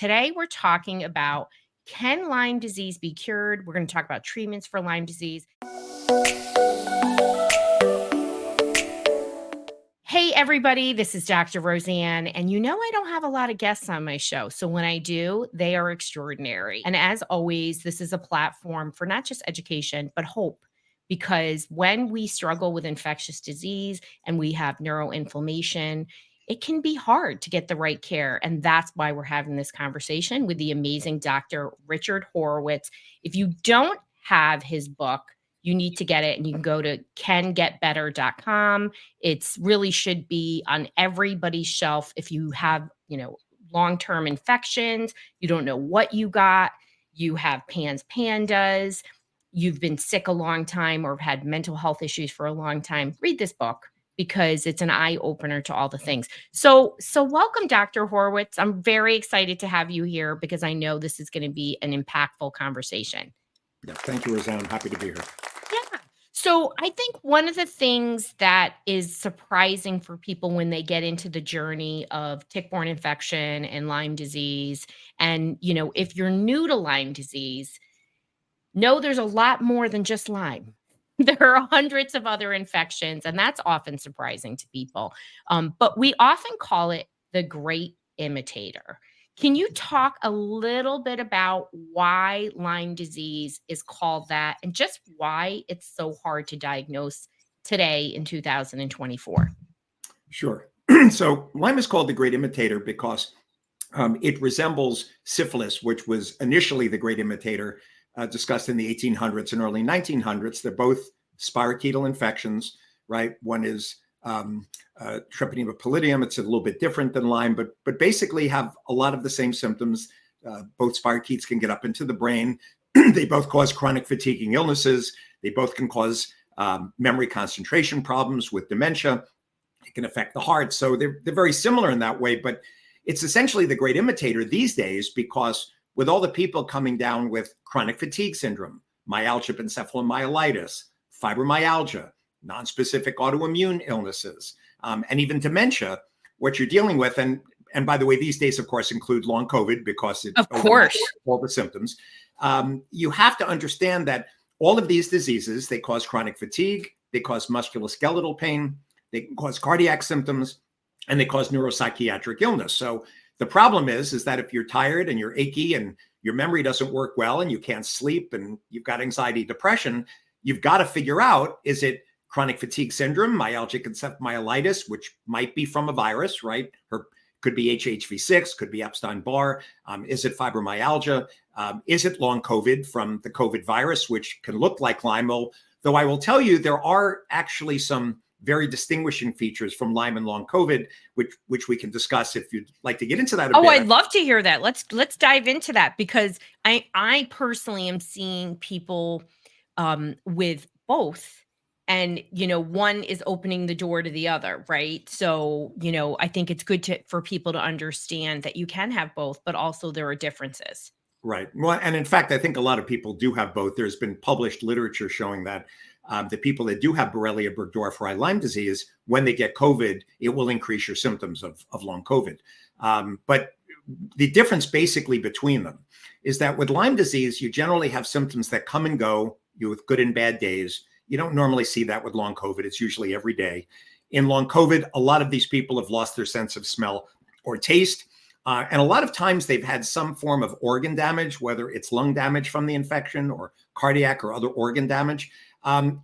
Today, we're talking about, can Lyme disease be cured? We're going to talk about treatments for Lyme disease. Hey, everybody, this is Dr. Roseann. And I don't have a lot of guests on my show. So when I do, they are extraordinary. And as always, this is a platform for not just education, but hope. Because when we struggle with infectious disease and we have neuroinflammation, it can be hard to get the right care. And that's why we're having this conversation with the amazing Dr. Richard Horowitz. If you don't have his book, you need to get it, and you can go to cangetbetter.com. It's really should be on everybody's shelf. If you have, long-term infections, you don't know what you got, you have pandas, you've been sick a long time or had mental health issues for a long time, read this book because it's an eye opener to all the things. So welcome, Dr. Horowitz. I'm very excited to have you here because I know this is going to be an impactful conversation. Yeah, thank you, Roseann. I'm happy to be here. Yeah. So I think one of the things that is surprising for people when they get into the journey of tick-borne infection and Lyme disease, and, if you're new to Lyme disease, know there's a lot more than just Lyme. There are hundreds of other infections, and that's often surprising to people. But we often call it the great imitator. Can you talk a little bit about why Lyme disease is called that and just why it's so hard to diagnose today in 2024? Sure. So Lyme is called the great imitator because it resembles syphilis, which was initially the great imitator, discussed in the 1800s and early 1900s. They're both spirochetal infections, right? One is Treponema pallidum. It's a little bit different than Lyme, but basically have a lot of the same symptoms. Both spirochetes can get up into the brain. They both cause chronic fatiguing illnesses. They both can cause memory concentration problems with dementia. It can affect the heart. So they're very similar in that way, but it's essentially the great imitator these days because with all the people coming down with chronic fatigue syndrome, myalgia, encephalomyelitis, fibromyalgia, nonspecific autoimmune illnesses, and even dementia, what you're dealing with, and by the way, these days, of course, include long COVID because it Of course, all the symptoms. You have to understand that all of these diseases, they cause chronic fatigue, they cause musculoskeletal pain, they can cause cardiac symptoms, and they cause neuropsychiatric illness. So the problem is that if you're tired and you're achy and your memory doesn't work well and you can't sleep and you've got anxiety, depression, you've got to figure out, is it chronic fatigue syndrome, myalgic encephalomyelitis, which might be from a virus, right? Or could be HHV6, could be Epstein-Barr. Is it fibromyalgia? Is it long COVID from the COVID virus, which can look like Lyme? Though I will tell you, there are actually some very distinguishing features from Lyme and long COVID, which we can discuss if you'd like to get into that a bit. I'd love to hear that. Let's dive into that because I personally am seeing people with both. And, one is opening the door to the other, right? So, I think it's good for people to understand that you can have both, but also there are differences. Right. Well, and in fact, I think a lot of people do have both. There's been published literature showing that the people that do have Borrelia burgdorferi Lyme disease, when they get COVID, it will increase your symptoms of long COVID. But the difference basically between them is that with Lyme disease, you generally have symptoms that come and go, with good and bad days. You don't normally see that with long COVID. It's usually every day. In long COVID, a lot of these people have lost their sense of smell or taste. And a lot of times they've had some form of organ damage, whether it's lung damage from the infection or cardiac or other organ damage.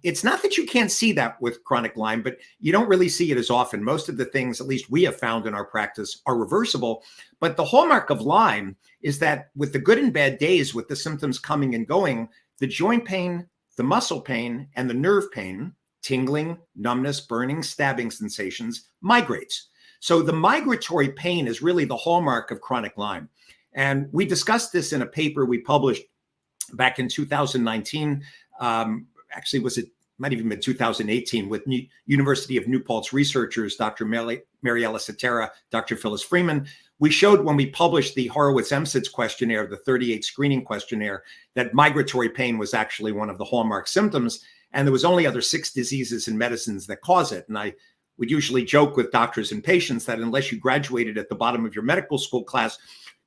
It's not that you can't see that with chronic Lyme, but you don't really see it as often. Most of the things, at least we have found in our practice, are reversible. But the hallmark of Lyme is that with the good and bad days, with the symptoms coming and going, the joint pain, the muscle pain, and the nerve pain, tingling, numbness, burning, stabbing sensations, migrates. So the migratory pain is really the hallmark of chronic Lyme. And we discussed this in a paper we published back in 2019. Actually, might even been 2018 with University of New Paltz researchers, Dr. Mariella Cetera, Dr. Phyllis Freeman. We showed when we published the Horowitz MSIDS questionnaire, the 38 screening questionnaire, that migratory pain was actually one of the hallmark symptoms. And there was only other 6 diseases and medicines that cause it. And I would usually joke with doctors and patients that unless you graduated at the bottom of your medical school class,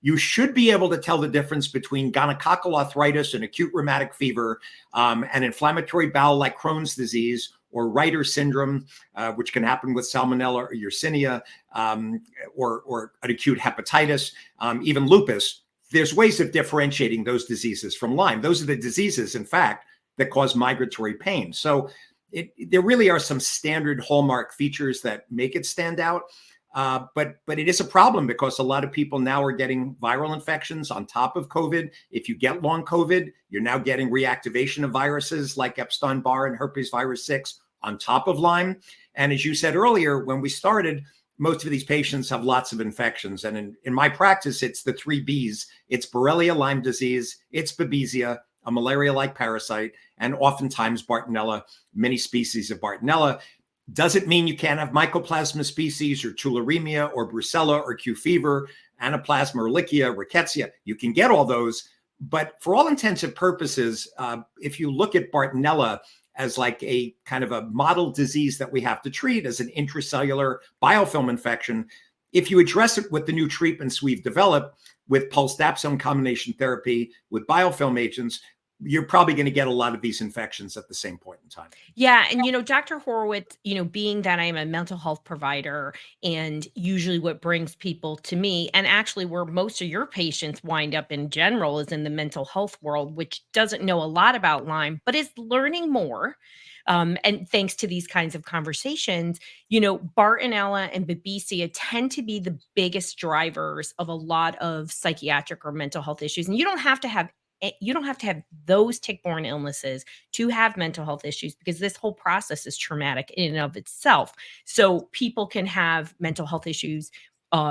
you should be able to tell the difference between gonococcal arthritis and acute rheumatic fever, and inflammatory bowel like Crohn's disease, or Reiter syndrome, which can happen with Salmonella or Yersinia, or an acute hepatitis, even lupus. There's ways of differentiating those diseases from Lyme. Those are the diseases, in fact, that cause migratory pain. So there really are some standard hallmark features that make it stand out. But it is a problem because a lot of people now are getting viral infections on top of COVID. If you get long COVID, you're now getting reactivation of viruses like Epstein-Barr and herpes virus 6 on top of Lyme. And as you said earlier, when we started, most of these patients have lots of infections. And in my practice, it's the 3 Bs. It's Borrelia, Lyme disease, it's Babesia, a malaria-like parasite, and oftentimes Bartonella, many species of Bartonella. Doesn't mean you can't have mycoplasma species or tularemia or brucella or Q fever, anaplasma, ehrlichia, rickettsia. You can get all those, but for all intents and purposes, if you look at Bartonella as like a kind of a model disease that we have to treat as an intracellular biofilm infection, if you address it with the new treatments we've developed with pulse dapsone combination therapy with biofilm agents, you're probably going to get a lot of these infections at the same point in time. Yeah. And, Dr. Horowitz, being that I'm a mental health provider, and usually what brings people to me, and actually where most of your patients wind up in general, is in the mental health world, which doesn't know a lot about Lyme, but is learning more. And thanks to these kinds of conversations, Bartonella and Babesia tend to be the biggest drivers of a lot of psychiatric or mental health issues. And you don't have to have those tick-borne illnesses to have mental health issues, because this whole process is traumatic in and of itself. So people can have mental health issues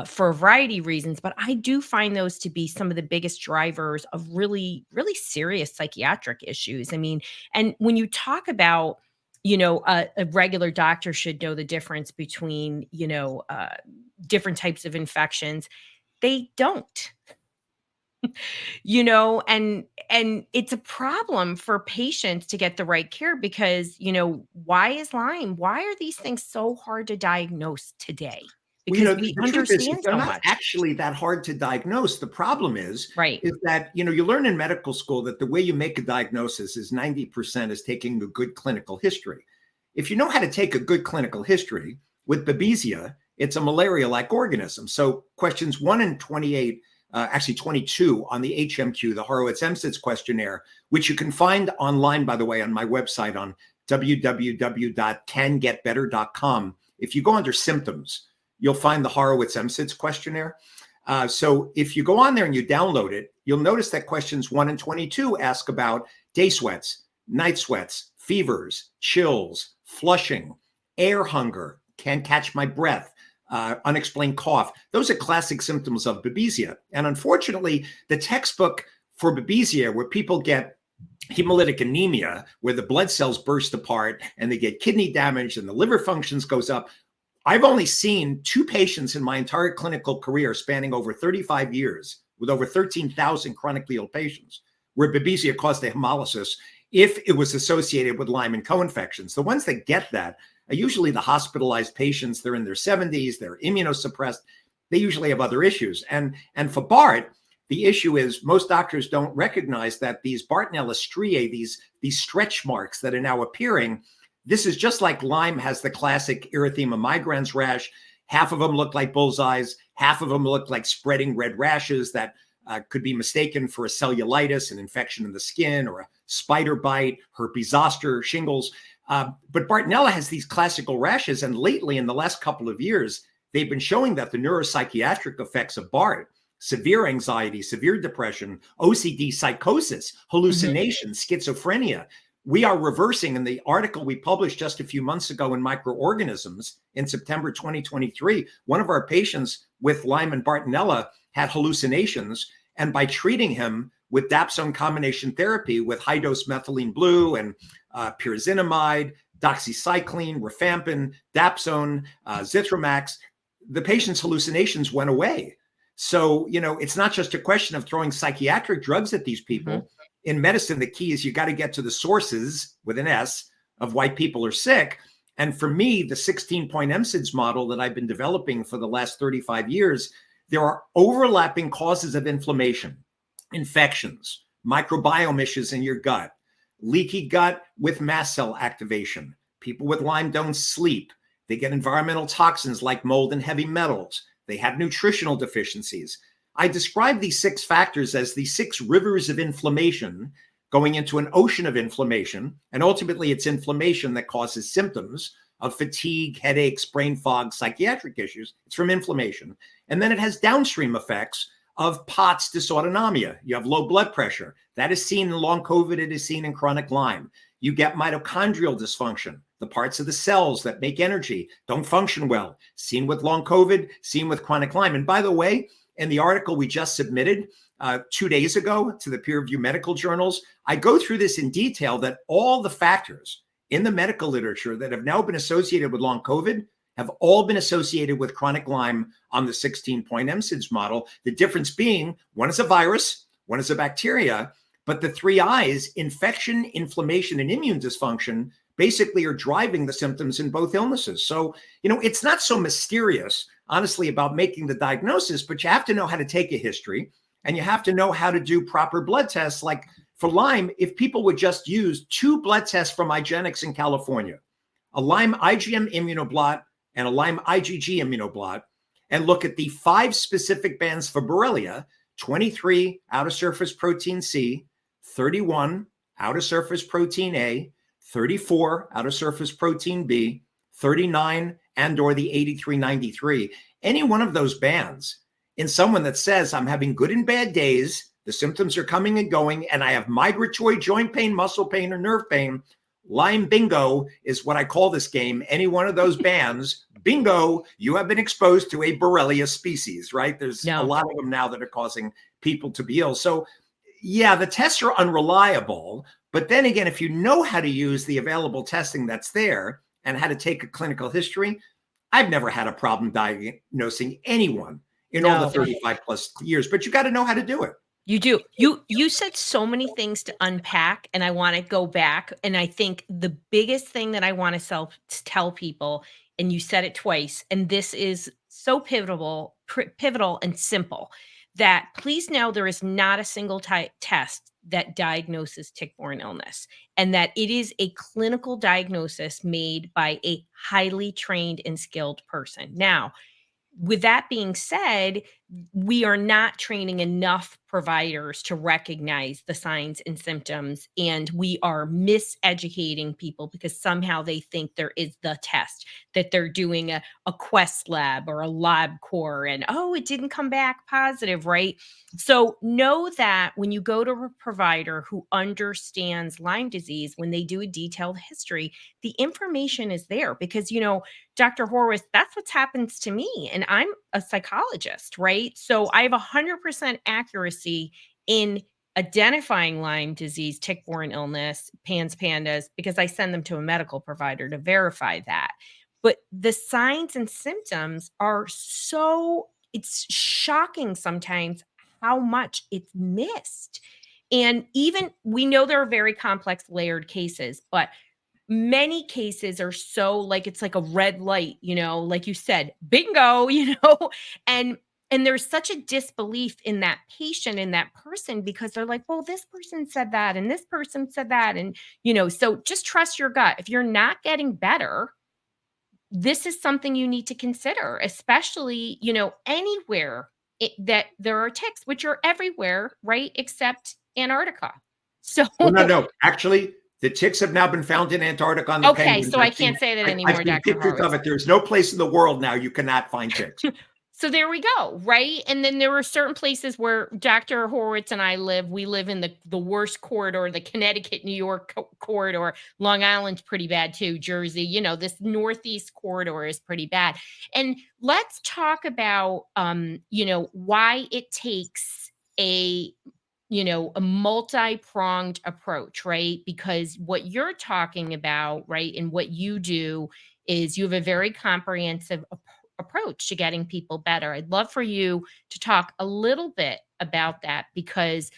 for a variety of reasons, but I do find those to be some of the biggest drivers of really, really serious psychiatric issues. I mean, and when you talk about, a regular doctor should know the difference between, different types of infections, they don't. And it's a problem for patients to get the right care, because why is Lyme, why are these things so hard to diagnose today? Because we the truth is understand they're so not much. actually that hard to diagnose. The problem is Right. that you learn in medical school that the way you make a diagnosis is 90% is taking a good clinical history. If you know how to take a good clinical history with Babesia, it's a malaria-like organism. So questions 1 and 28, actually 22 on the HMQ, the Horowitz MSIDS questionnaire, which you can find online, by the way, on my website on www.cangetbetter.com. If you go under symptoms, you'll find the Horowitz MSIDS questionnaire. So if you go on there and you download it, you'll notice that questions 1 and 22 ask about day sweats, night sweats, fevers, chills, flushing, air hunger, can't catch my breath, unexplained cough. Those are classic symptoms of Babesia. And unfortunately, the textbook for Babesia, where people get hemolytic anemia, where the blood cells burst apart and they get kidney damage and the liver functions goes up, I've only seen 2 patients in my entire clinical career spanning over 35 years with over 13,000 chronically ill patients where Babesia caused a hemolysis if it was associated with Lyme and co-infections. The ones that get that are usually the hospitalized patients. They're in their 70s, they're immunosuppressed. They usually have other issues. And for Bart, the issue is most doctors don't recognize that these Bartonella striae, these stretch marks that are now appearing, this is just like Lyme has the classic erythema migrans rash. Half of them look like bullseyes. Half of them look like spreading red rashes that could be mistaken for a cellulitis, an infection in the skin, or a spider bite, herpes zoster, shingles. But Bartonella has these classical rashes. And lately, in the last couple of years, they've been showing that the neuropsychiatric effects of Bart, severe anxiety, severe depression, OCD, psychosis, hallucinations, schizophrenia, we are reversing. In the article we published just a few months ago in Microorganisms in September 2023, one of our patients with Lyme and Bartonella had hallucinations. And by treating him with dapsone combination therapy with high-dose methylene blue and pyrazinamide, doxycycline, rifampin, dapsone, zithromax, the patient's hallucinations went away. So, it's not just a question of throwing psychiatric drugs at these people. In medicine, the key is you got to get to the sources, with an S, of why people are sick. And for me, the 16-point MSIDS model that I've been developing for the last 35 years, There are overlapping causes of inflammation, infections, microbiome issues in your gut, leaky gut with mast cell activation. People with Lyme don't sleep. They get environmental toxins like mold and heavy metals. They have nutritional deficiencies. I describe these 6 factors as the 6 rivers of inflammation going into an ocean of inflammation. And ultimately, it's inflammation that causes symptoms of fatigue, headaches, brain fog, psychiatric issues. It's from inflammation. And then it has downstream effects of POTS dysautonomia. You have low blood pressure. That is seen in long COVID. It is seen in chronic Lyme. You get mitochondrial dysfunction. The parts of the cells that make energy don't function well. Seen with long COVID, seen with chronic Lyme. And by the way, in the article we just submitted 2 days ago to the peer-reviewed medical journals, I go through this in detail, that all the factors in the medical literature that have now been associated with long COVID have all been associated with chronic Lyme on the 16-point MSIDS model. The difference being one is a virus, one is a bacteria, but the 3 I's, infection, inflammation, and immune dysfunction, basically are driving the symptoms in both illnesses. So, it's not so mysterious, honestly, about making the diagnosis, but you have to know how to take a history, and you have to know how to do proper blood tests. Like for Lyme, if people would just use 2 blood tests from IGeneX in California, a Lyme IgM immunoblot and a Lyme IgG immunoblot, and look at the 5 specific bands for Borrelia, 23 outer surface protein C, 31 outer surface protein A, 34 outer surface protein B, 39 and or the 8393. Any one of those bands in someone that says, I'm having good and bad days, the symptoms are coming and going, and I have migratory joint pain, muscle pain, or nerve pain, Lyme bingo is what I call this game. Any one of those bands, bingo, you have been exposed to a Borrelia species, right? There's a lot of them now that are causing people to be ill. So yeah, the tests are unreliable. But then again, if you know how to use the available testing that's there and how to take a clinical history, I've never had a problem diagnosing anyone in all the 35 plus years, but you got to know how to do it. You do. You said so many things to unpack, and I want to go back. And I think the biggest thing that I want to tell people, and you said it twice, and this is so pivotal and simple, that please know there is not a single test that diagnoses tick-borne illness, and that it is a clinical diagnosis made by a highly trained and skilled person. Now, with that being said, we are not training enough providers to recognize the signs and symptoms, and we are miseducating people because somehow they think there is the test, that they're doing a Quest lab or a LabCorp, and it didn't come back positive, right? So know that when you go to a provider who understands Lyme disease, when they do a detailed history, the information is there because, Dr. Horowitz, that's what happens to me. And I'm a psychologist, right? So I have 100% accuracy in identifying Lyme disease, tick-borne illness, pandas, because I send them to a medical provider to verify that. But the signs and symptoms are it's shocking sometimes how much it's missed. And even we know there are very complex layered cases, but many cases are so it's like a red light, like you said, bingo, and there's such a disbelief in that patient, in that person, because they're like, well, this person said that, and this person said that. And, so just trust your gut. If you're not getting better, this is something you need to consider, especially, anywhere that there are ticks, which are everywhere, right? Except Antarctica. So no. Actually, the ticks have now been found in Antarctica on the penguins. So I can't say that anymore, Dr. Horowitz. There's no place in the world now you cannot find ticks. So there we go, right? And then there were certain places where Dr. Horowitz and I live. We live in the worst corridor, the Connecticut-New York corridor. Long Island's pretty bad too. Jersey, this Northeast corridor is pretty bad. And let's talk about, why it takes a multi-pronged approach, right? Because what you're talking about, right, and what you do is you have a very comprehensive approach to getting people better. I'd love for you to talk a little bit about that, because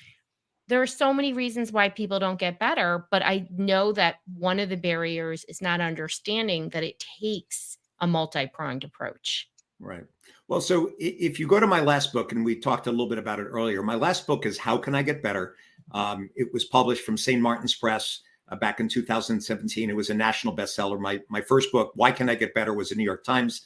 there are so many reasons why people don't get better, but I know that one of the barriers is not understanding that it takes a multi-pronged approach. Right. Well, so if you go to my last book, and we talked a little bit about it earlier, my last book is How Can I Get Better? It was published from St. Martin's Press back in 2017. It was a national bestseller. My first book, Why Can I Get Better, was a New York Times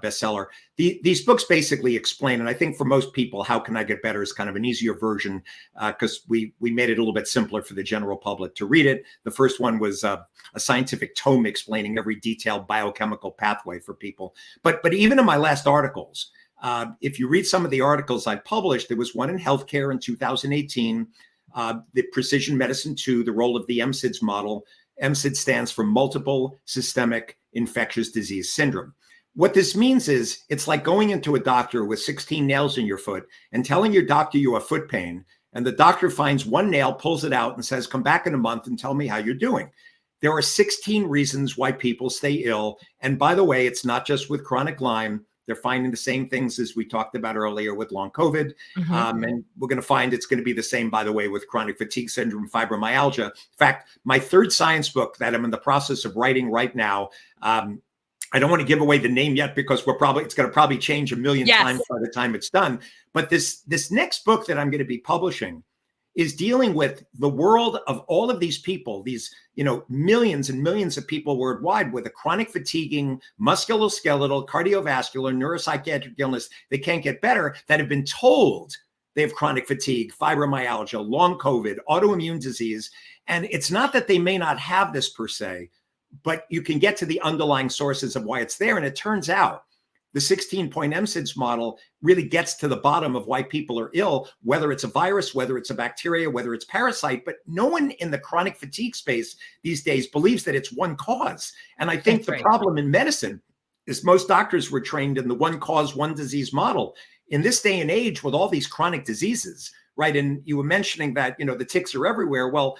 bestseller. These books basically explain, and I think for most people, How Can I Get Better is kind of an easier version because we made it a little bit simpler for the general public to read it. The first one was a scientific tome explaining every detailed biochemical pathway for people. But even in my last articles, if you read some of the articles I published, there was one in healthcare in 2018, the Precision Medicine 2, the role of the MSIDS model. MSID stands for Multiple Systemic Infectious Disease Syndrome. What this means is it's like going into a doctor with 16 nails in your foot and telling your doctor you have foot pain. And the doctor finds one nail, pulls it out and says, come back in a month and tell me how you're doing. There are 16 reasons why people stay ill. And by the way, it's not just with chronic Lyme. They're finding the same things as we talked about earlier with long COVID. And we're going to find it's going to be the same, by the way, with chronic fatigue syndrome, fibromyalgia. In fact, my third science book that I'm in the process of writing right now, I don't want to give away the name yet because it's going to probably change a million times by the time it's done. But this next book that I'm going to be publishing is dealing with the world of all of these people, these, millions and millions of people worldwide with a chronic fatiguing, musculoskeletal, cardiovascular, neuropsychiatric illness that can't get better, that have been told they have chronic fatigue, fibromyalgia, long COVID, autoimmune disease. And it's not that they may not have this per se, but you can get to the underlying sources of why it's there. And it turns out the 16-point MSIDS model really gets to the bottom of why people are ill, whether it's a virus, whether it's a bacteria, whether it's parasite. But no one in the chronic fatigue space these days believes that it's one cause. And I think the problem in medicine is most doctors were trained in the one cause, one disease model. In this day and age, with all these chronic diseases, right? And you were mentioning that, the ticks are everywhere. Well,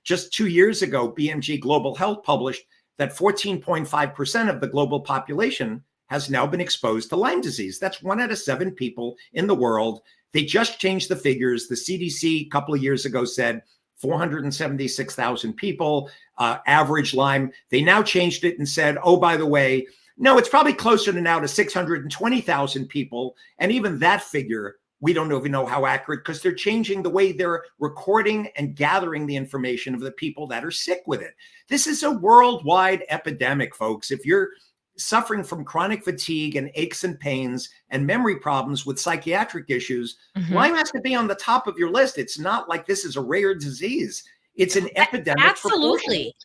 just 2 years ago, BMG Global Health published that 14.5% of the global population has now been exposed to Lyme disease. That's 1 out of 7 people in the world. They just changed the figures. The CDC a couple of years ago said 476,000 people, average Lyme. They now changed it and said, oh, by the way, no, it's probably closer to now to 620,000 people. And even that figure, we don't even know how accurate because they're changing the way they're recording and gathering the information of the people that are sick with it. This is a worldwide epidemic, folks. If you're suffering from chronic fatigue and aches and pains and memory problems with psychiatric issues, Lyme has to be on the top of your list. It's not like this is a rare disease. It's an epidemic. Absolutely.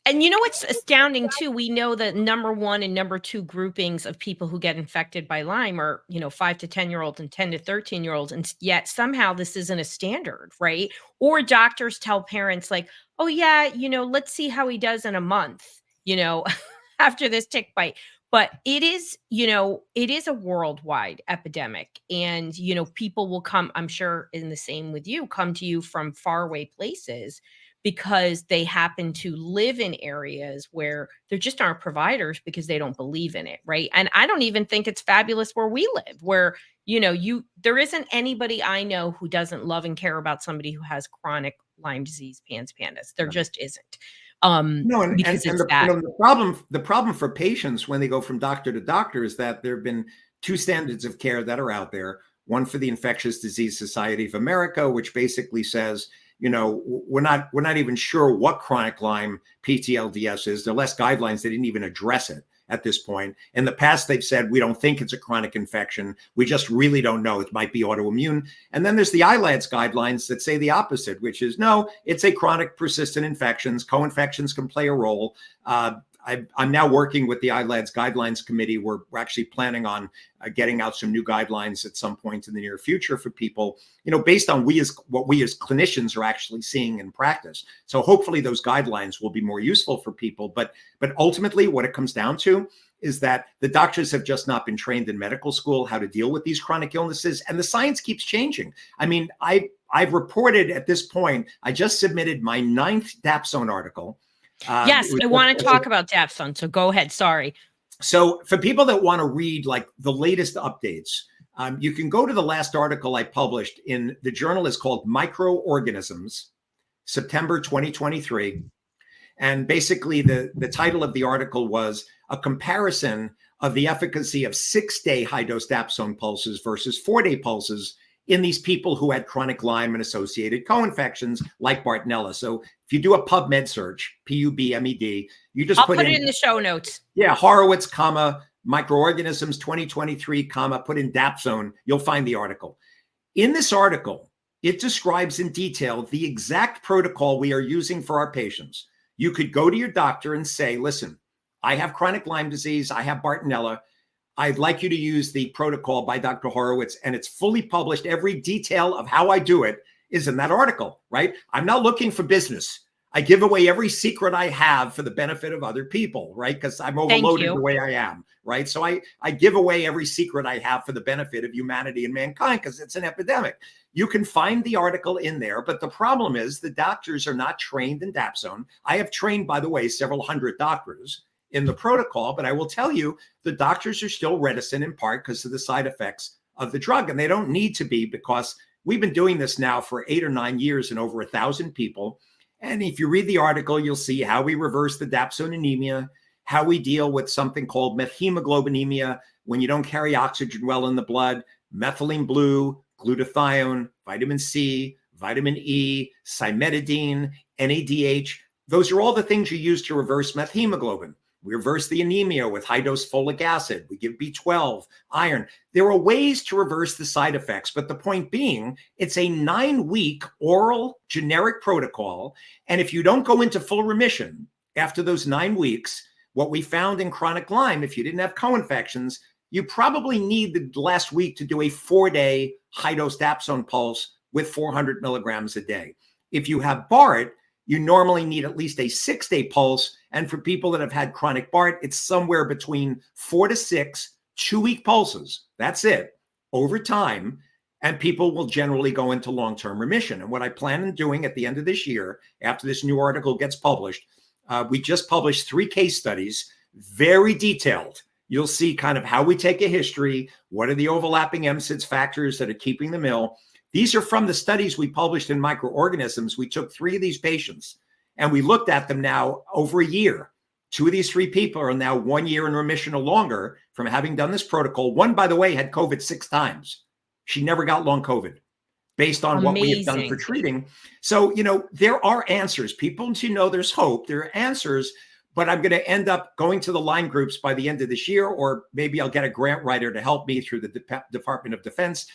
And you know what's astounding too? We know that number 1 and number 2 groupings of people who get infected by Lyme are, 5 to 10-year-olds and 10 to 13-year-olds. And yet somehow this isn't a standard, right? Or doctors tell parents like, oh yeah, let's see how he does in a month, after this tick bite. But it is a worldwide epidemic. And, people will come, I'm sure in the same with you, come to you from faraway places because they happen to live in areas where there just aren't providers because they don't believe in it, right? And I don't even think it's fabulous where we live, where, there isn't anybody I know who doesn't love and care about somebody who has chronic Lyme disease, pandas. There just isn't. No, and because it's the problem for patients when they go from doctor to doctor is that there have been 2 standards of care that are out there. One for the Infectious Disease Society of America, which basically says, we're not even sure what chronic Lyme PTLDS is. There are less guidelines. They didn't even address it at this point. In the past, they've said, we don't think it's a chronic infection. We just really don't know. It might be autoimmune. And then there's the ILADS guidelines that say the opposite, which is, no, it's a chronic persistent infections. Co-infections can play a role. I'm now working with the ILADS guidelines committee. We're actually planning on getting out some new guidelines at some point in the near future for people, based on what we as clinicians are actually seeing in practice. So hopefully those guidelines will be more useful for people. But ultimately what it comes down to is that the doctors have just not been trained in medical school how to deal with these chronic illnesses. And the science keeps changing. I mean, I've reported at this point, I just submitted my 9th Dapsone article. Yes, I want to talk about Dapsone. So go ahead. Sorry. So for people that want to read like the latest updates, you can go to the last article I published in the journal is called Microorganisms, September 2023. And basically the title of the article was a comparison of the efficacy of 6-day high-dose dapsone pulses versus 4-day pulses in these people who had chronic Lyme and associated co-infections like Bartonella. So if you do a PubMed search, PUBMED, you just I'll put put in, it in the show notes. yeah, Horowitz, microorganisms 2023, put in dapsone, you'll find the article. In this article, it describes in detail the exact protocol we are using for our patients. You could go to your doctor and say, listen, I have chronic Lyme disease, I have Bartonella, I'd like you to use the protocol by Dr. Horowitz, and it's fully published. Every detail of how I do it is in that article, right? I'm not looking for business. I give away every secret I have for the benefit of other people, right? Because I'm overloaded the way I am, right? So I give away every secret I have for the benefit of humanity and mankind because it's an epidemic. You can find the article in there, but the problem is the doctors are not trained in dapsone. I have trained, by the way, several hundred doctors in the protocol, but I will tell you, the doctors are still reticent in part because of the side effects of the drug, and they don't need to be because we've been doing this now for 8 or 9 years in over 1,000 people. And if you read the article, you'll see how we reverse the dapsone anemia, how we deal with something called methemoglobinemia when you don't carry oxygen well in the blood, methylene blue, glutathione, vitamin C, vitamin E, cimetidine, NADH. Those are all the things you use to reverse methemoglobin. We reverse the anemia with high-dose folic acid. We give B12, iron. There are ways to reverse the side effects, but the point being, it's a 9-week oral generic protocol. And if you don't go into full remission after those 9 weeks, what we found in chronic Lyme, if you didn't have co-infections, you probably need the last week to do a 4-day high-dose dapsone pulse with 400 milligrams a day. If you have BART, you normally need at least a 6-day pulse. And for people that have had chronic BART, it's somewhere between 4 to 6 2-week pulses. That's it over time. And people will generally go into long-term remission. And what I plan on doing at the end of this year, after this new article gets published, we just published 3 case studies, very detailed. You'll see kind of how we take a history. What are the overlapping MSIDS factors that are keeping them ill? These are from the studies we published in Microorganisms. We took 3 of these patients and we looked at them now over a year. 2 of these 3 people are now 1 year in remission or longer from having done this protocol. One, by the way, had COVID 6 times. She never got long COVID based on what we have done for treating. So, there are answers. People need to know there's hope. There are answers, but I'm going to end up going to the Lyme groups by the end of this year, or maybe I'll get a grant writer to help me through the Department of Defense.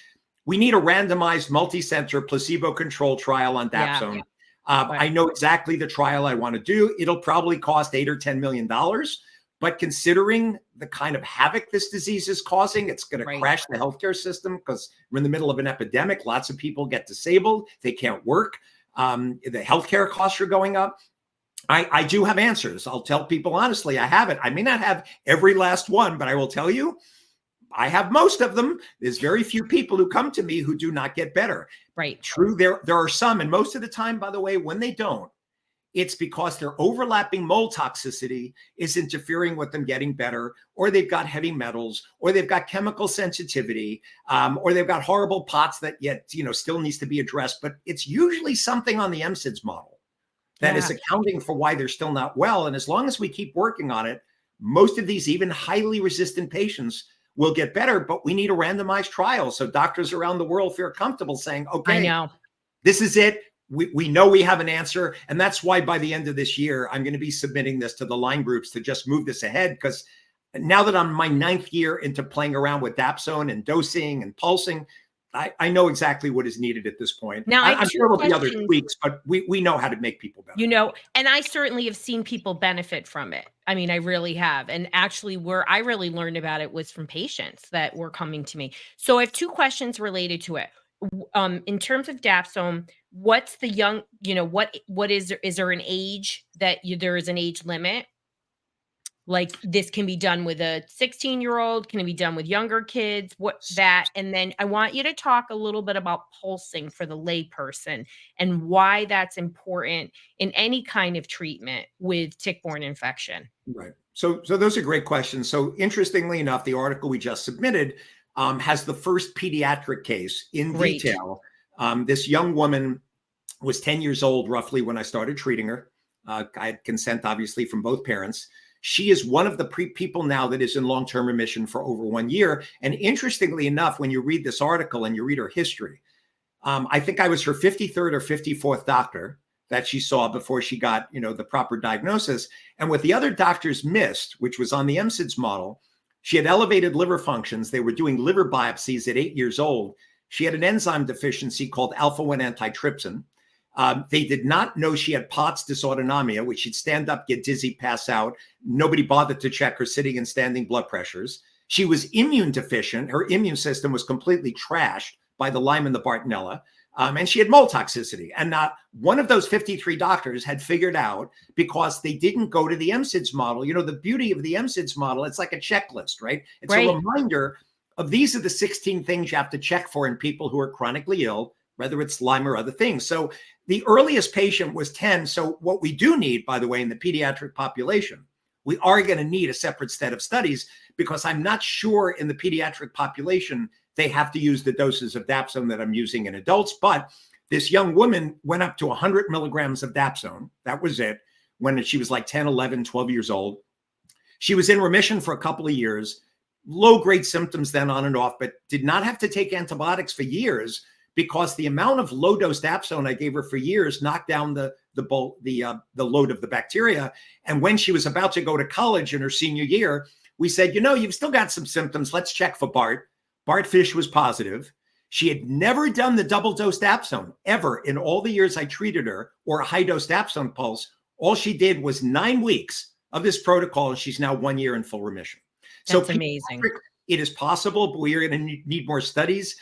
We need a randomized multi-center placebo-controlled trial on dapsone. Yeah. I know exactly the trial I want to do. It'll probably cost $8 or $10 million. But considering the kind of havoc this disease is causing, it's going to crash the healthcare system because we're in the middle of an epidemic. Lots of people get disabled. They can't work. The healthcare costs are going up. I do have answers. I'll tell people honestly, I have it. I may not have every last one, but I will tell you, I have most of them. There's very few people who come to me who do not get better. Right. True, there are some. And most of the time, by the way, when they don't, it's because their overlapping mold toxicity is interfering with them getting better, or they've got heavy metals, or they've got chemical sensitivity, or they've got horrible POTS that yet, still needs to be addressed. But it's usually something on the MSIDS model that is accounting for why they're still not well. And as long as we keep working on it, most of these even highly resistant patients will get better, but we need a randomized trial. So doctors around the world feel comfortable saying, okay, I know this is it. We know we have an answer. And that's why by the end of this year, I'm going to be submitting this to the Lyme groups to just move this ahead. Because now that I'm my 9th year into playing around with dapsone and dosing and pulsing, I know exactly what is needed at this point. Now, I'm sure there'll be other tweaks, but we know how to make people better. And I certainly have seen people benefit from it. I mean, I really have. And actually, where I really learned about it was from patients that were coming to me. So I have 2 questions related to it. In terms of dapsone, what's the young, what is there an age that there is an age limit? Like this can be done with a 16-year-old, can it be done with younger kids? And then I want you to talk a little bit about pulsing for the layperson and why that's important in any kind of treatment with tick-borne infection. Right. So those are great questions. So interestingly enough, the article we just submitted has the first pediatric case in detail. This young woman was 10 years old roughly when I started treating her. I had consent, obviously, from both parents. She is one of the people now that is in long-term remission for over 1 year. And interestingly enough, when you read this article and you read her history, I think I was her 53rd or 54th doctor that she saw before she got, the proper diagnosis. And what the other doctors missed, which was on the MSIDS model, she had elevated liver functions. They were doing liver biopsies at 8 years old. She had an enzyme deficiency called alpha-1 antitrypsin. They did not know she had POTS dysautonomia, which she'd stand up, get dizzy, pass out. Nobody bothered to check her sitting and standing blood pressures. She was immune deficient. Her immune system was completely trashed by the Lyme and the Bartonella. And she had mold toxicity. And not one of those 53 doctors had figured out, because they didn't go to the MSIDS model. The beauty of the MSIDS model, it's like a checklist, right? It's a reminder of these are the 16 things you have to check for in people who are chronically ill, whether it's Lyme or other things. So the earliest patient was 10. So what we do need, by the way, in the pediatric population, we are going to need a separate set of studies, because I'm not sure in the pediatric population they have to use the doses of dapsone that I'm using in adults. But this young woman went up to 100 milligrams of dapsone. That was it, when she was like 10, 11, 12 years old. She was in remission for a couple of years, low-grade symptoms then on and off, but did not have to take antibiotics for years, because the amount of low-dose dapsone I gave her for years knocked down the load of the bacteria. And when she was about to go to college in her senior year, we said, you've still got some symptoms. Let's check for BART. BART fish was positive. She had never done the double-dose dapsone ever in all the years I treated her, or a high-dose dapsone pulse. All she did was 9 weeks of this protocol, and she's now 1 year in full remission. That's amazing. It is possible, but we are going to need more studies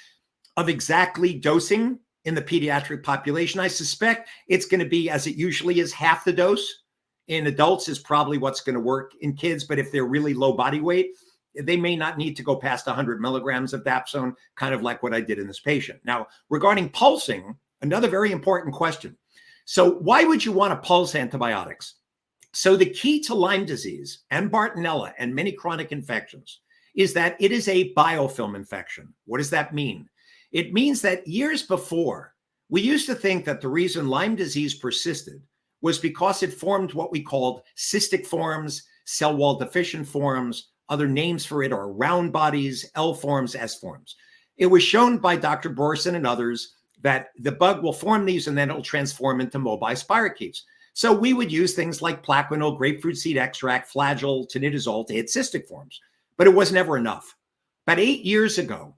of exactly dosing in the pediatric population. I suspect it's going to be, as it usually is, half the dose in adults is probably what's going to work in kids. But if they're really low body weight, they may not need to go past 100 milligrams of dapsone, kind of like what I did in this patient. Now, regarding pulsing, another very important question. So why would you want to pulse antibiotics? So the key to Lyme disease and Bartonella and many chronic infections is that it is a biofilm infection. What does that mean? It means that years before, we used to think that the reason Lyme disease persisted was because it formed what we called cystic forms, cell wall deficient forms. Other names for it are round bodies, L forms, S forms. It was shown by Dr. Borson and others that the bug will form these and then it'll transform into mobile spirochetes. So we would use things like plaquenil, grapefruit seed extract, flagyl, tinidazole to hit cystic forms, but it was never enough. About 8 years ago,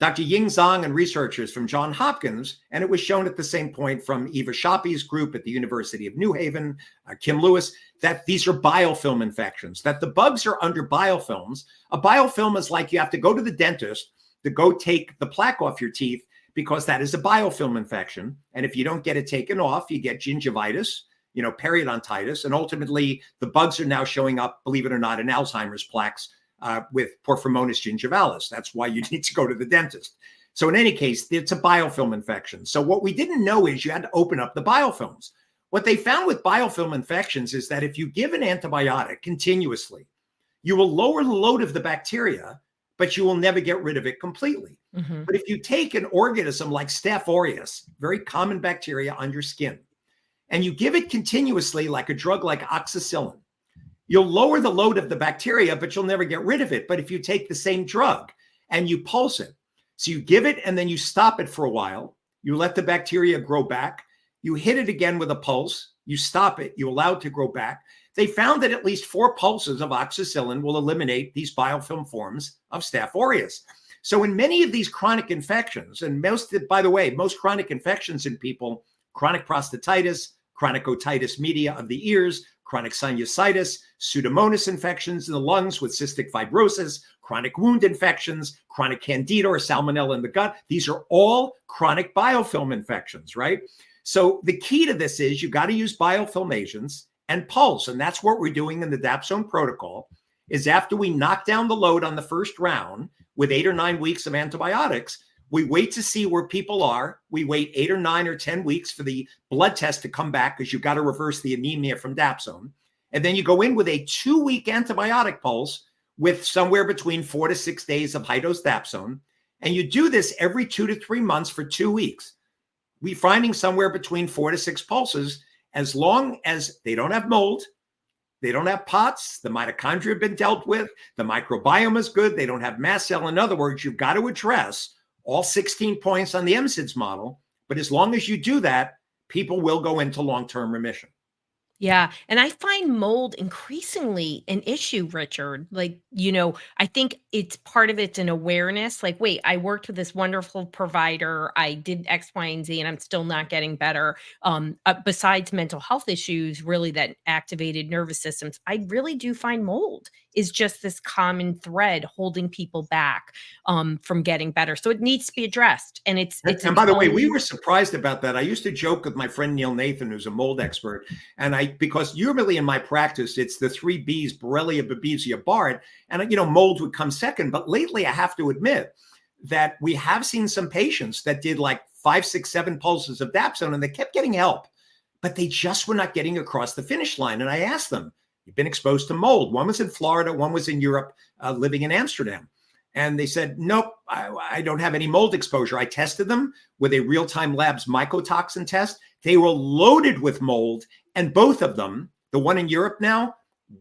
Dr. Ying Zhang and researchers from Johns Hopkins, and it was shown at the same point from Eva Shoppe's group at the University of New Haven, Kim Lewis, that these are biofilm infections, that the bugs are under biofilms. A biofilm is like you have to go to the dentist to go take the plaque off your teeth, because that is a biofilm infection. And if you don't get it taken off, you get gingivitis, periodontitis, and ultimately the bugs are now showing up, believe it or not, in Alzheimer's plaques with Porphyromonas gingivalis. That's why you need to go to the dentist. So in any case, it's a biofilm infection. So what we didn't know is you had to open up the biofilms. What they found with biofilm infections is that if you give an antibiotic continuously, you will lower the load of the bacteria, but you will never get rid of it completely. Mm-hmm. But if you take an organism like Staph aureus, very common bacteria on your skin, and you give it continuously like a drug like oxacillin, you'll lower the load of the bacteria, but you'll never get rid of it. But if you take the same drug and you pulse it, so you give it and then you stop it for a while, you let the bacteria grow back, you hit it again with a pulse, you stop it, you allow it to grow back. They found that at least 4 pulses of oxacillin will eliminate these biofilm forms of Staph aureus. So in many of these chronic infections, and most chronic infections in people, chronic prostatitis, chronic otitis media of the ears, chronic sinusitis, Pseudomonas infections in the lungs with cystic fibrosis, chronic wound infections, chronic candida or salmonella in the gut. These are all chronic biofilm infections, right? So the key to this is you got to use biofilm agents and pulse. And that's what we're doing in the dapsone protocol, is after we knock down the load on the first round with 8 or 9 weeks of antibiotics, we wait to see where people are. We wait 8 or 9 or 10 weeks for the blood test to come back, because you've got to reverse the anemia from dapsone. And then you go in with a 2-week antibiotic pulse with somewhere between 4 to 6 days of high-dose dapsone. And you do this every 2 to 3 months for 2 weeks. We're finding somewhere between 4 to 6 pulses, as long as they don't have mold, They don't have POTS. The mitochondria have been dealt with. The microbiome is good. They don't have mast cell. In other words, you've got to address all 16 points on the MSIDS model. But as long as you do that, people will go into long-term remission. Yeah. And I find mold increasingly an issue, Richard. Like, I think it's part of it's an awareness. Like, wait, I worked with this wonderful provider. I did X, Y, and Z, and I'm still not getting better. Besides mental health issues, really that activated nervous systems, I really do find mold is just this common thread holding people back from getting better. So it needs to be addressed. And it's And its by the way, we own. were surprised about that. I used to joke with my friend Neil Nathan, who's a mold expert, and because usually in my practice, it's the 3 Bs, Borrelia, Babesia, Bart, and mold would come second. But lately, I have to admit that we have seen some patients that did like 5, 6, 7 pulses of dapsone, and they kept getting help, but they just were not getting across the finish line. And I asked them, "You've been exposed to mold." One was in Florida, one was in Europe, living in Amsterdam. And they said, "Nope, I don't have any mold exposure." I tested them with a real-time labs mycotoxin test. They were loaded with mold. And both of them, the one in Europe now,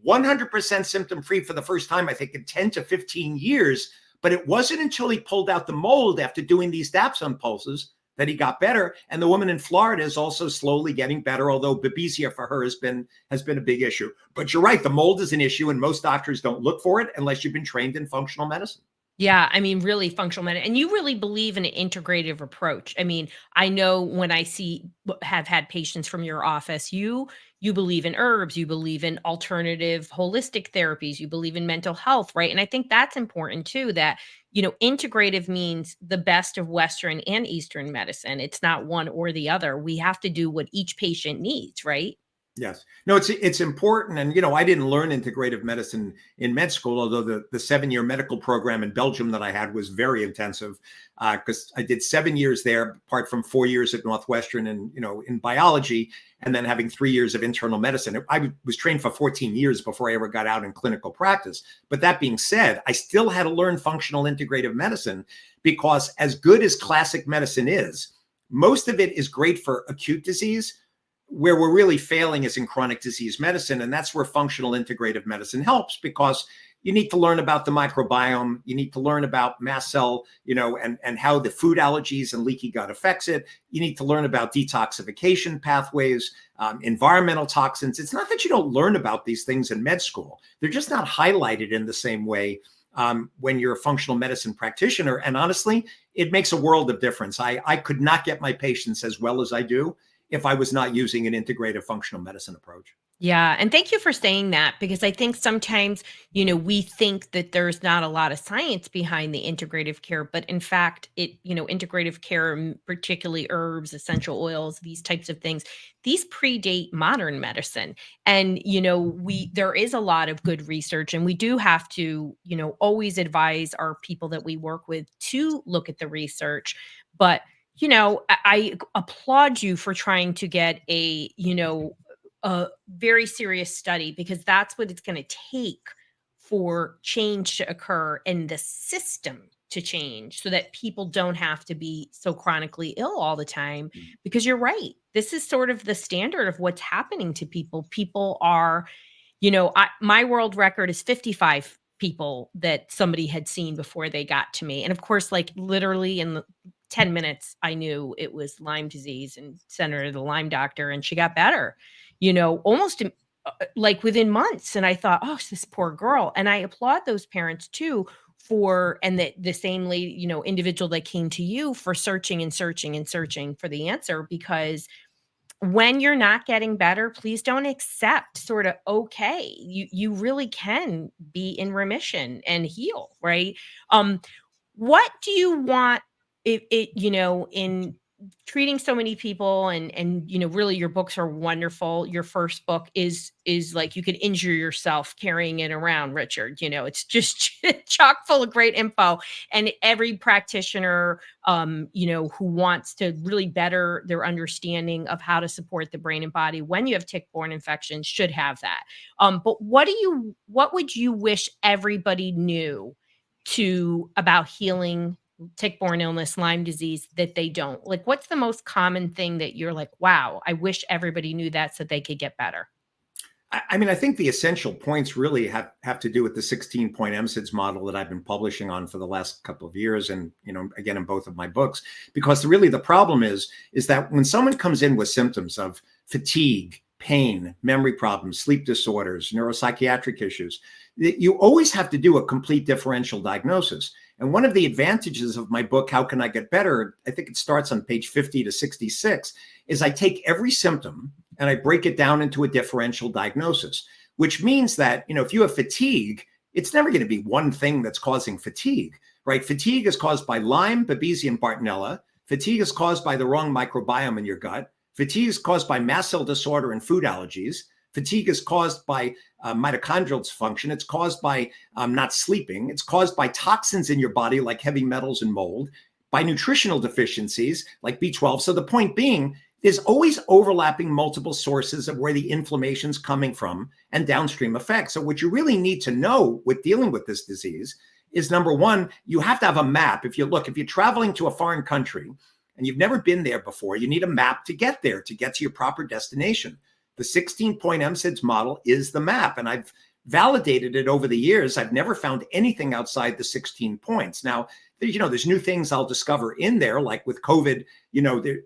100% symptom-free for the first time, I think, in 10 to 15 years. But it wasn't until he pulled out the mold after doing these dapsone pulses that he got better. And the woman in Florida is also slowly getting better, although babesia for her has been a big issue. But you're right, the mold is an issue, and most doctors don't look for it unless you've been trained in functional medicine. Yeah, I mean, really functional medicine. And you really believe in an integrative approach. I mean, I know when I have had patients from your office, you believe in herbs, you believe in alternative holistic therapies, you believe in mental health, right? And I think that's important too, that integrative means the best of Western and Eastern medicine. It's not one or the other. We have to do what each patient needs, right? Yes. No, it's important. And, I didn't learn integrative medicine in med school, although the 7-year medical program in Belgium that I had was very intensive because I did 7 years there, apart from 4 years at Northwestern and, in biology, and then having 3 years of internal medicine. I was trained for 14 years before I ever got out in clinical practice. But that being said, I still had to learn functional integrative medicine because as good as classic medicine is, most of it is great for acute disease. Where we're really failing is in chronic disease medicine. And that's where functional integrative medicine helps, because you need to learn about the microbiome. You need to learn about mast cell, and how the food allergies and leaky gut affects it. You need to learn about detoxification pathways, environmental toxins. It's not that you don't learn about these things in med school. They're just not highlighted in the same way when you're a functional medicine practitioner. And honestly, it makes a world of difference. I could not get my patients as well as I do if I was not using an integrative functional medicine approach. Yeah. And thank you for saying that, because I think sometimes, we think that there's not a lot of science behind the integrative care, but in fact, integrative care, particularly herbs, essential oils, these types of things, these predate modern medicine. And, there is a lot of good research, and we do have to, always advise our people that we work with to look at the research. But I applaud you for trying to get a very serious study, because that's what it's going to take for change to occur and the system to change, so that people don't have to be so chronically ill all the time. Because you're right. This is sort of the standard of what's happening to people. People are, my world record is 55 people that somebody had seen before they got to me. And of course, like literally in the 10 minutes, I knew it was Lyme disease and sent her to the Lyme doctor, and she got better, almost like within months. And I thought, oh, this poor girl. And I applaud those parents too and the same lady, individual that came to you, for searching and searching and searching for the answer. Because when you're not getting better, please don't accept sort of, okay, you really can be in remission and heal, right? What do you want in treating so many people, and really your books are wonderful. Your first book is like, you could injure yourself carrying it around, Richard. It's just chock full of great info. And every practitioner who wants to really better their understanding of how to support the brain and body when you have tick-borne infections should have that. But what would you wish everybody knew about healing tick-borne illness, Lyme disease, that they don't? Like, what's the most common thing that you're like, wow, I wish everybody knew that so they could get better? I mean, I think the essential points really have to do with the 16-point MSIDS model that I've been publishing on for the last couple of years, and again in both of my books. Because really the problem is that when someone comes in with symptoms of fatigue, pain, memory problems, sleep disorders, neuropsychiatric issues, you always have to do a complete differential diagnosis. And one of the advantages of my book, How Can I Get Better? I think it starts on page 50 to 66, is I take every symptom and I break it down into a differential diagnosis, which means that, if you have fatigue, it's never going to be one thing that's causing fatigue, right? Fatigue is caused by Lyme, Babesia, and Bartonella. Fatigue is caused by the wrong microbiome in your gut. Fatigue is caused by mast cell disorder and food allergies. Fatigue is caused by mitochondrial dysfunction. It's caused by not sleeping. It's caused by toxins in your body like heavy metals and mold, by nutritional deficiencies like B12. So the point being, there's always overlapping multiple sources of where the inflammation's coming from and downstream effects. So what you really need to know with dealing with this disease is, number one, you have to have a map. If you're traveling to a foreign country and you've never been there before, you need a map to get there, to get to your proper destination. The 16-point MSIDS model is the map, and I've validated it over the years. I've never found anything outside the 16 points. Now, there's new things I'll discover in there, like with COVID,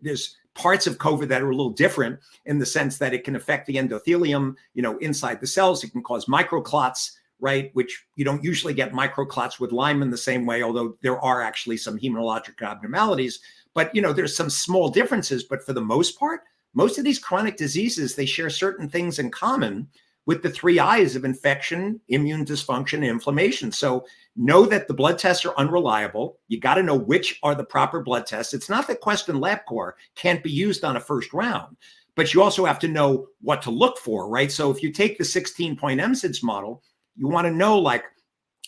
there's parts of COVID that are a little different in the sense that it can affect the endothelium, inside the cells. It can cause microclots, right? Which you don't usually get microclots with Lyme in the same way, although there are actually some hematologic abnormalities. But, there's some small differences. But for the most part, most of these chronic diseases, they share certain things in common with the 3 I's of infection, immune dysfunction, and inflammation. So know that the blood tests are unreliable. You got to know which are the proper blood tests. It's not that Quest and LabCorp can't be used on a first round, but you also have to know what to look for, right? So if you take the 16-point MSIDS model, you want to know, like,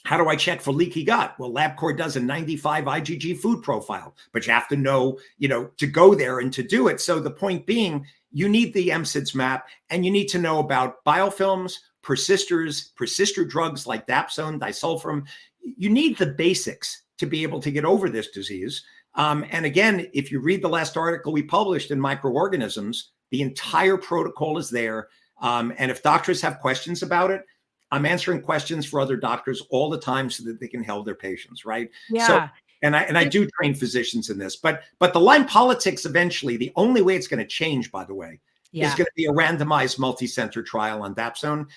how do I check for leaky gut? Well, LabCorp does a 95 IgG food profile, but you have to know, to go there and to do it. So the point being, you need the MSIDS map, and you need to know about biofilms, persister drugs like dapsone, disulfiram. You need the basics to be able to get over this disease. And again, if you read the last article we published in Microorganisms, the entire protocol is there. And if doctors have questions about it, I'm answering questions for other doctors all the time so that they can help their patients, right? Yeah. So, and I do train physicians in this, but the Lyme politics eventually, the only way it's going to change, by the way, is going to be a randomized multi-center trial on dapsone.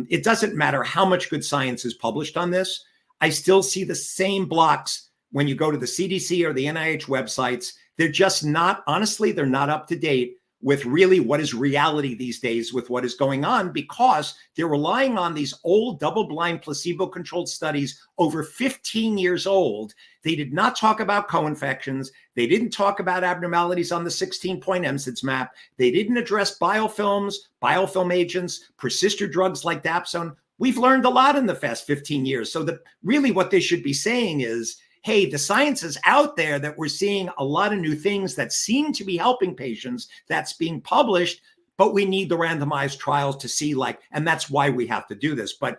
It doesn't matter how much good science is published on this. I still see the same blocks when you go to the CDC or the NIH websites. They're just not, honestly, they're not up to date with really what is reality these days with what is going on, because they're relying on these old double-blind placebo-controlled studies over 15 years old. They did not talk about co-infections. They didn't talk about abnormalities on the 16-point MSIDS map. They didn't address biofilms, biofilm agents, persister drugs like dapsone. We've learned a lot in the past 15 years. So really what they should be saying is, hey, the science is out there that we're seeing a lot of new things that seem to be helping patients. That's being published, but we need the randomized trials to see, and that's why we have to do this. But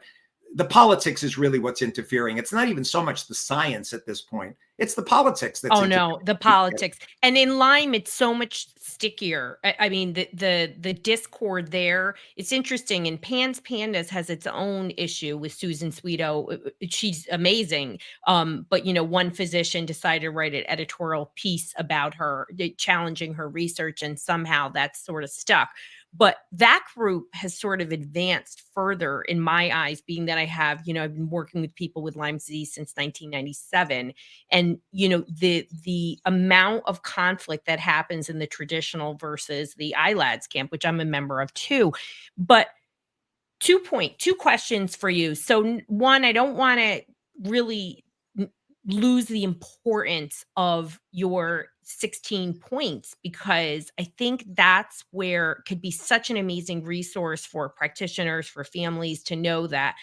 the politics is really what's interfering. It's not even so much the science at this point. It's the politics that's no, the politics. And in Lyme, it's so much stickier. I mean, the discord there, it's interesting. And Pan's Pandas has its own issue with Susan Sweeto. She's amazing. But one physician decided to write an editorial piece about her, challenging her research, and somehow that's sort of stuck. But that group has sort of advanced further in my eyes, being that I have, I've been working with people with Lyme disease since 1997. And, the amount of conflict that happens in the traditional versus the ILADS camp, which I'm a member of too. But two questions for you. So one, I don't want to really lose the importance of your 16 points, because I think that's where it could be such an amazing resource for practitioners, for families to know that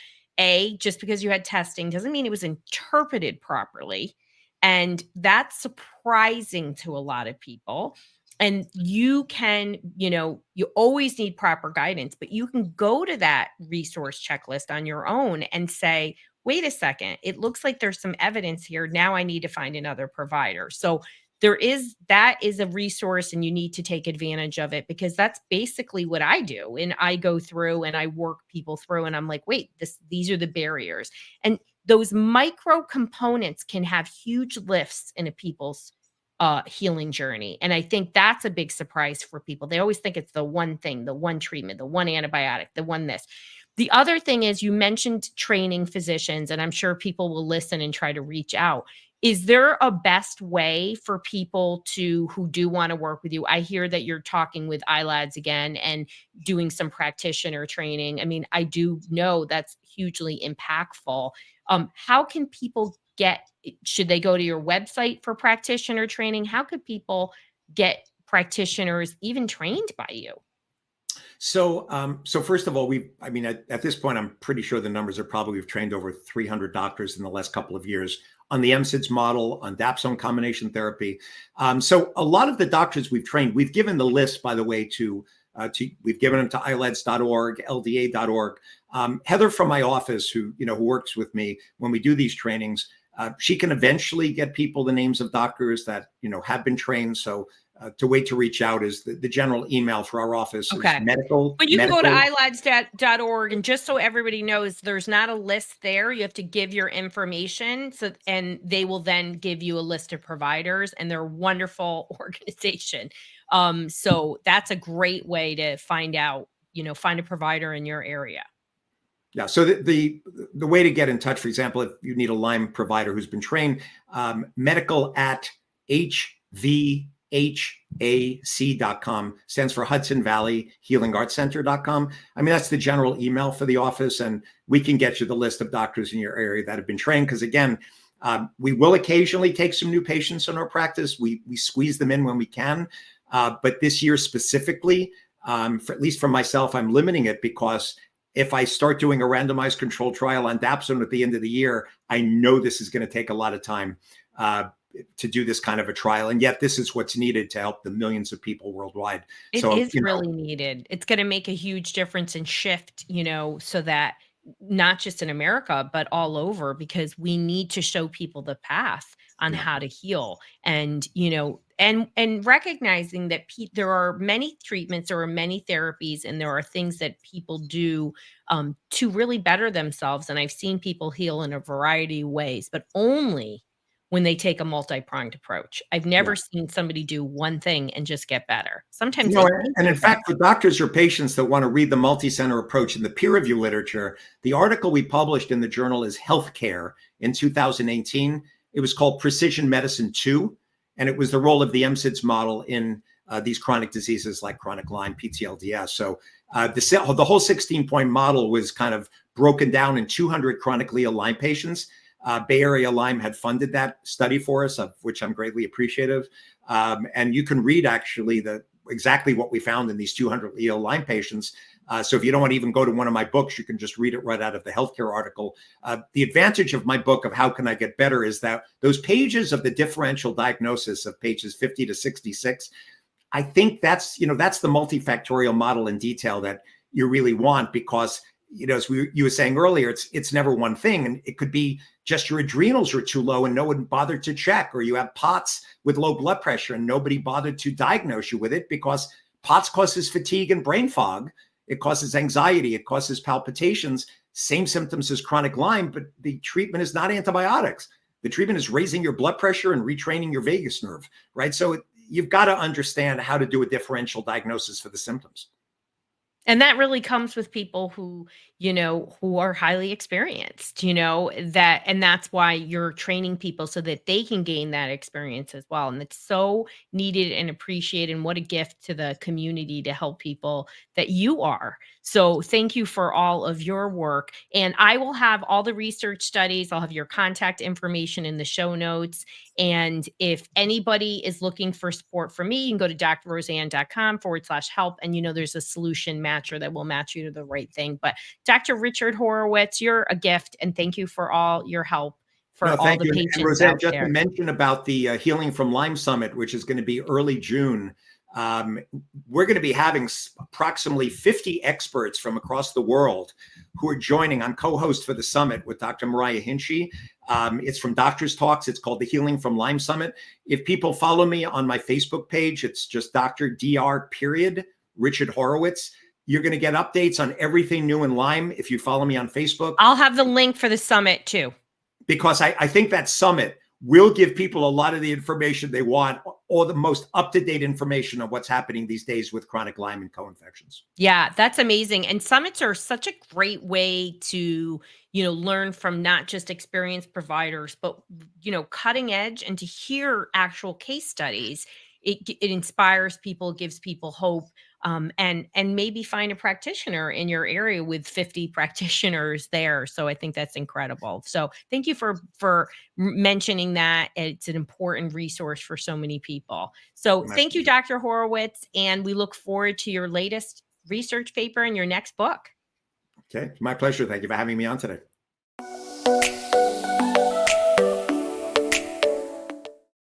just because you had testing doesn't mean it was interpreted properly. And that's surprising to a lot of people. And you can, you always need proper guidance, but you can go to that resource checklist on your own and say, wait a second, it looks like there's some evidence here. Now I need to find another provider. So that is a resource, and you need to take advantage of it, because that's basically what I do. And I go through and I work people through, and I'm like, wait, these are the barriers. And those micro components can have huge lifts in a people's healing journey. And I think that's a big surprise for people. They always think it's the one thing, the one treatment, the one antibiotic, the one this. The other thing is, you mentioned training physicians, and I'm sure people will listen and try to reach out. Is there a best way for people who do want to work with you? I hear that you're talking with iLads again and doing some practitioner training. I mean, I do know that's hugely impactful. How can people should they go to your website for practitioner training? How could people get practitioners even trained by you? So first of all, at this point, I'm pretty sure the numbers are probably, we've trained over 300 doctors in the last couple of years on the MSIDS model, on dapsone combination therapy. So a lot of the doctors we've trained, we've given the list, by the way, we've given them to ilads.org, lda.org. Heather from my office, who works with me when we do these trainings, she can eventually get people the names of doctors that have been trained. So to wait to reach out is the general email for our office. Okay. Is medical. But you can go to ilads.org, and just so everybody knows, there's not a list there. You have to give your information, and they will then give you a list of providers, and they're a wonderful organization. So that's a great way to find a provider in your area. Yeah. So the way to get in touch, for example, if you need a Lyme provider who's been trained, medical at HVHAC.com stands for Hudson Valley Healing Arts Center.com. I mean, that's the general email for the office, and we can get you the list of doctors in your area that have been trained. Because again, we will occasionally take some new patients in our practice. We squeeze them in when we can. But this year specifically, at least for myself, I'm limiting it, because if I start doing a randomized controlled trial on dapsone at the end of the year, I know this is going to take a lot of time to do this kind of a trial. And yet this is what's needed to help the millions of people worldwide. It is really needed. It's going to make a huge difference and shift, so that not just in America, but all over, because we need to show people the path on how to heal. And, and recognizing that there are many treatments, there are many therapies, and there are things that people do to really better themselves. And I've seen people heal in a variety of ways, but only when they take a multi-pronged approach. I've never seen somebody do one thing and just get better. Sometimes and in fact, for doctors or patients that want to read the multi-center approach in the peer review literature, the article we published in the journal is Healthcare in 2018. It was called Precision Medicine 2, and it was the role of the MSIDS model in these chronic diseases like chronic Lyme, PTLDS. So the whole 16-point model was kind of broken down in 200 chronically ill Lyme patients. Bay Area Lyme had funded that study for us, of which I'm greatly appreciative. And you can read actually exactly what we found in these 200 ill Lyme patients. So if you don't want to even go to one of my books, you can just read it right out of the healthcare article. The advantage of my book of How Can I Get Better is that those pages of the differential diagnosis of pages 50 to 66, I think that's the multifactorial model in detail that you really want, because as you were saying earlier, it's never one thing. And it could be just your adrenals are too low and no one bothered to check, or you have POTS with low blood pressure and nobody bothered to diagnose you with it, because POTS causes fatigue and brain fog. It causes anxiety. It causes palpitations, same symptoms as chronic Lyme, but the treatment is not antibiotics. The treatment is raising your blood pressure and retraining your vagus nerve, right? So you've got to understand how to do a differential diagnosis for the symptoms. And that really comes with people who are highly experienced, and that's why you're training people so that they can gain that experience as well. And it's so needed and appreciated. And what a gift to the community to help people that you are. So thank you for all of your work. And I will have all the research studies. I'll have your contact information in the show notes. And if anybody is looking for support from me, you can go to drroseann.com/help. And there's a solution matcher that will match you to the right thing. But Dr. Richard Horowitz, you're a gift. And thank you for all your help for all the patients. And Roseann, out just there. to mention about the Healing from Lyme Summit, which is going to be early June. We're going to be having approximately 50 experts from across the world who are joining. I'm co-host for the summit with Dr. Mariah Hinchy. It's from Doctors Talks. It's called the Healing from Lyme Summit. If people follow me on my Facebook page, it's just Dr. Dr. Richard Horowitz. You're going to get updates on everything new in Lyme if you follow me on Facebook. I'll have the link for the summit too. Because I think that summit will give people a lot of the information they want, or the most up-to-date information on what's happening these days with chronic Lyme and co-infections. Yeah, that's amazing. And summits are such a great way to, learn from not just experienced providers, but, cutting edge, and to hear actual case studies. It inspires people, gives people hope, and maybe find a practitioner in your area with 50 practitioners there. So I think that's incredible. So thank you for mentioning that. It's an important resource for so many people. So thank you, Dr. Horowitz, and we look forward to your latest research paper and your next book. Okay, my pleasure. Thank you for having me on today.